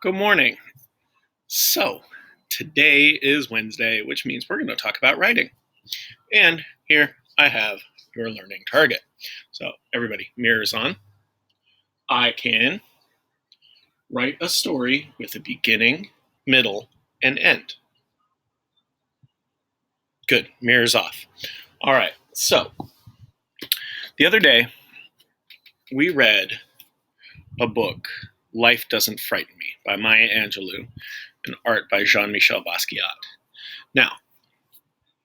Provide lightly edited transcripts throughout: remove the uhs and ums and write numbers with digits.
Good morning. So, today is Wednesday, which means we're going to talk about writing. And here I have your learning target. So, everybody, mirrors on. I can write a story with a beginning, middle, and end. Good, mirrors off. All right, so the other day we read a book, Life Doesn't Frighten Me, by Maya Angelou, and art by Jean-Michel Basquiat. Now,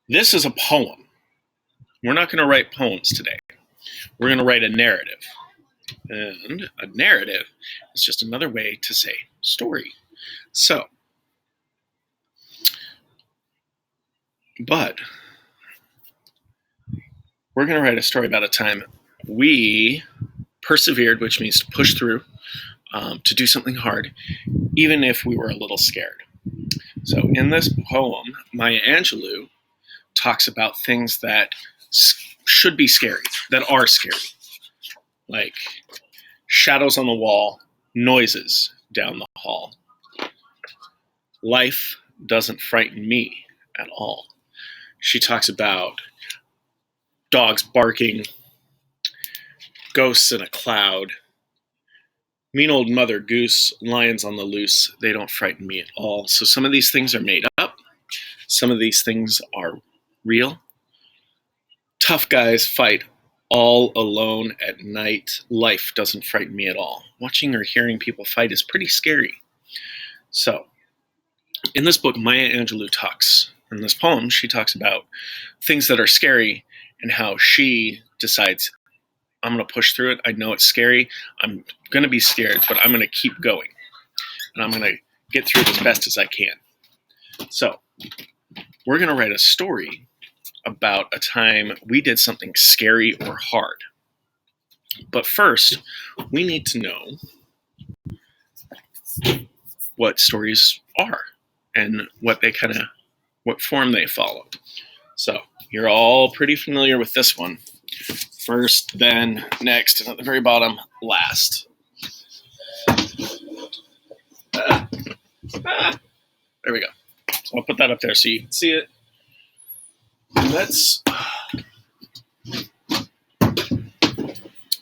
this is a poem. We're not going to write poems today. We're going to write a narrative. And a narrative is just another way to say story. So, but we're going to write a story about a time we persevered, which means to push through, to do something hard, even if we were a little scared. So, in this poem, Maya Angelou talks about things that should be scary, that are scary, like shadows on the wall, noises down the hall. Life doesn't frighten me at all. She talks about dogs barking, ghosts in a cloud, mean old Mother Goose, lions on the loose. They don't frighten me at all. So some of these things are made up. Some of these things are real. Tough guys fight all alone at night. Life doesn't frighten me at all. Watching or hearing people fight is pretty scary. So, in this book, Maya Angelou talks, in this poem, she talks about things that are scary and how she decides, I'm going to push through it. I know it's scary. I'm going to be scared, but I'm going to keep going. And I'm going to get through it as best as I can. So, we're going to write a story about a time we did something scary or hard. But first, we need to know what stories are and what form they follow. So, you're all pretty familiar with this one. First, then, next, and at the very bottom, last. There we go. So I'll put that up there so you can see it. Let's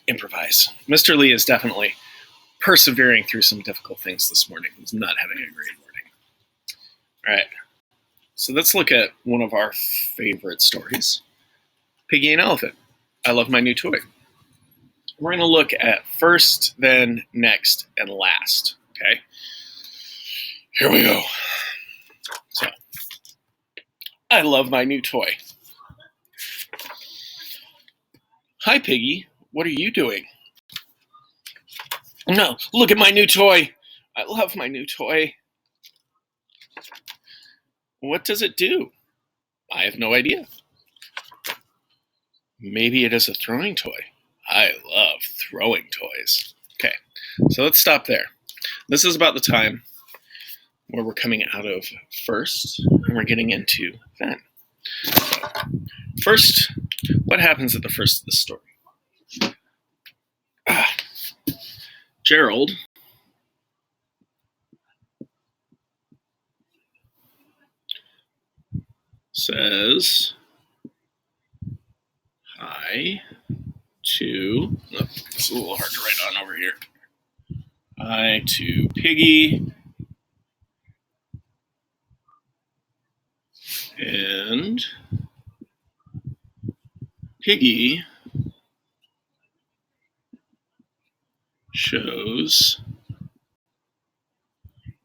improvise. Mr. Lee is definitely persevering through some difficult things this morning. He's not having a great morning. All right. So let's look at one of our favorite stories, Piggy and Elephant. I love my new toy. We're going to look at first, then, next, and last. Okay? Here we go. So, I love my new toy. Hi, Piggy. What are you doing? No, look at my new toy. I love my new toy. What does it do? I have no idea. Maybe it is a throwing toy. I love throwing toys. Okay, so let's stop there. This is about the time where we're coming out of first and we're getting into then. So, first, what happens at the first of the story? Gerald says hi to, it's a little hard to write on over here. Hi to Piggy and Piggy shows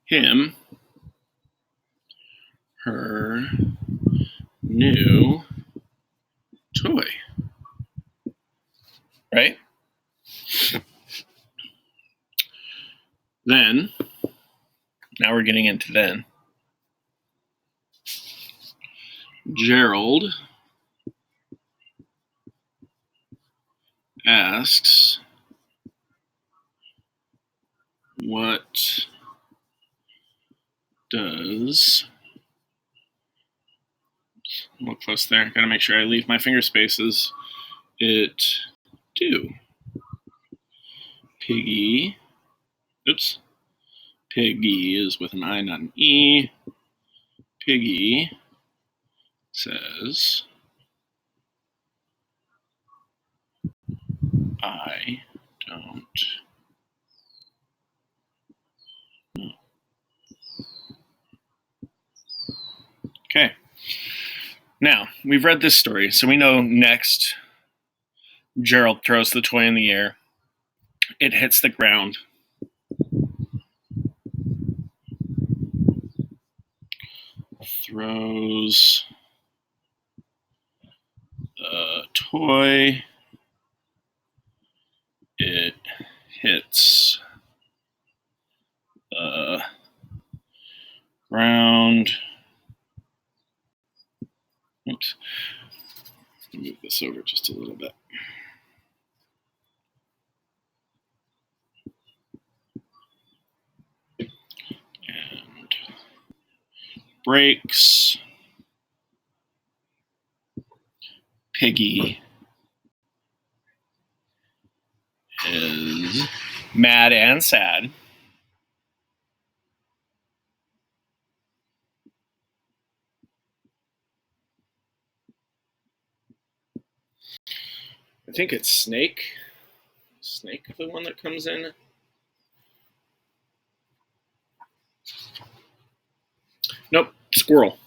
him her new toy. Right? Then, now we're getting into then. Gerald asks, what does, look close there, gotta make sure I leave my finger spaces, it do? Piggy Piggy is with an I, not an E. Piggy says, I don't know. Okay. Now, we've read this story, so we know next Gerald throws the toy in the air. It hits the ground. Throws the toy. It hits the ground. Oops. Move this over just a little bit. And breaks. Piggy is mad and sad. I think it's Snake. Snake, the one that comes in. Nope, Squirrel.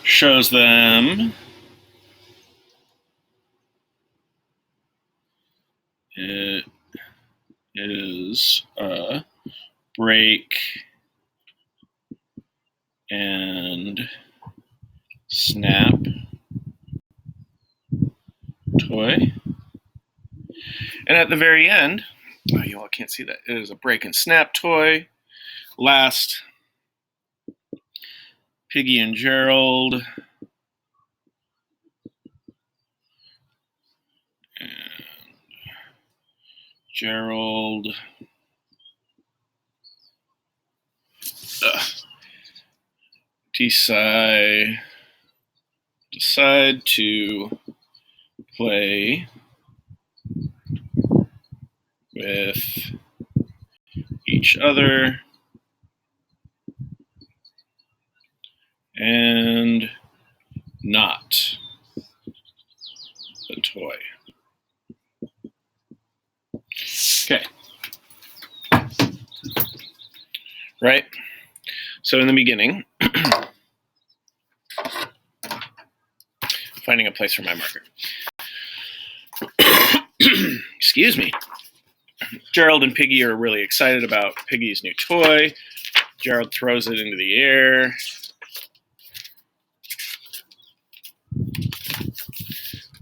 Shows them it is a break and snap toy. And at the very end, oh, you all can't see that. It is a break and snap toy. Last, Piggy and Gerald. And Gerald decide to play with each other and not the toy. Okay. Right? So in the beginning, finding a place for my marker. Excuse me. Gerald and Piggy are really excited about Piggy's new toy. Gerald throws it into the air.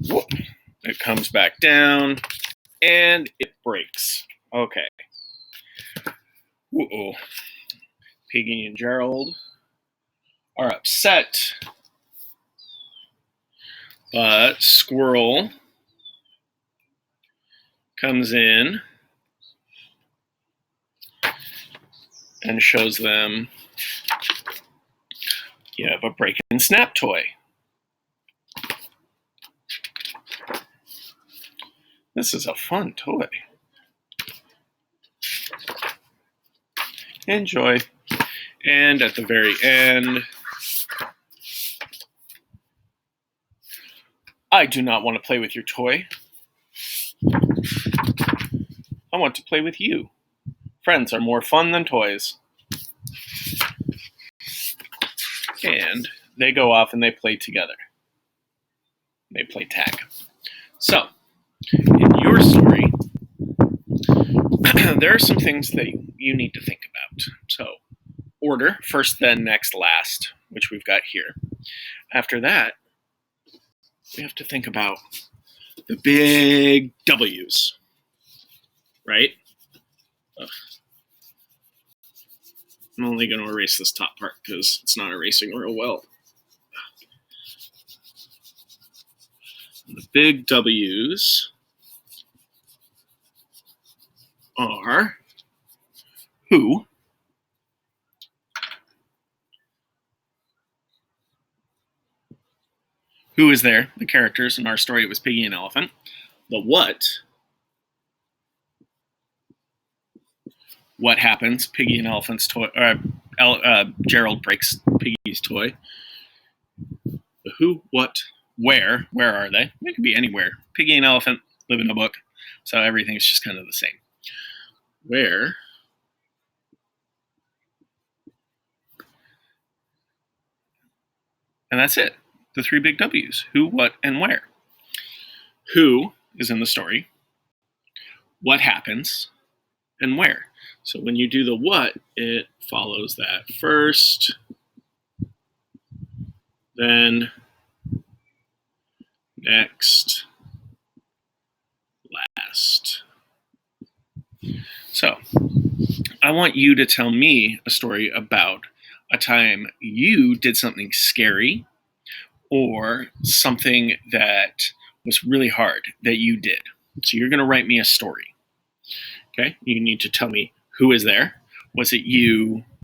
Whoop. It comes back down, and it breaks. Okay. Uh-oh. Piggy and Gerald are upset, but Squirrel comes in and shows them you have a break and snap toy. This is a fun toy. Enjoy. And at the very end, I do not want to play with your toy. I want to play with you. Friends are more fun than toys. And they go off and they play together. They play tag. So, in your story, there are some things that you need to think about. So, order, first, then, next, last, which we've got here. After that, we have to think about the big W's, right? Ugh. I'm only going to erase this top part because it's not erasing real well. The big W's are who, is there, the characters in our story. It was Piggy and Elephant. the what happens, Piggy and Elephant's toy, Gerald breaks Piggy's toy. The who, what, where are they? They could be anywhere. Piggy and Elephant live in a book, so everything's just kind of the same. Where and that's it. The three big W's: who, what, and where. Who is in the story, what happens, and where. So when you do the what, it follows that first, then, next, last. So I want you to tell me a story about a time you did something scary or something that was really hard that you did. So you're going to write me a story. Okay? You need to tell me who is there. Was it you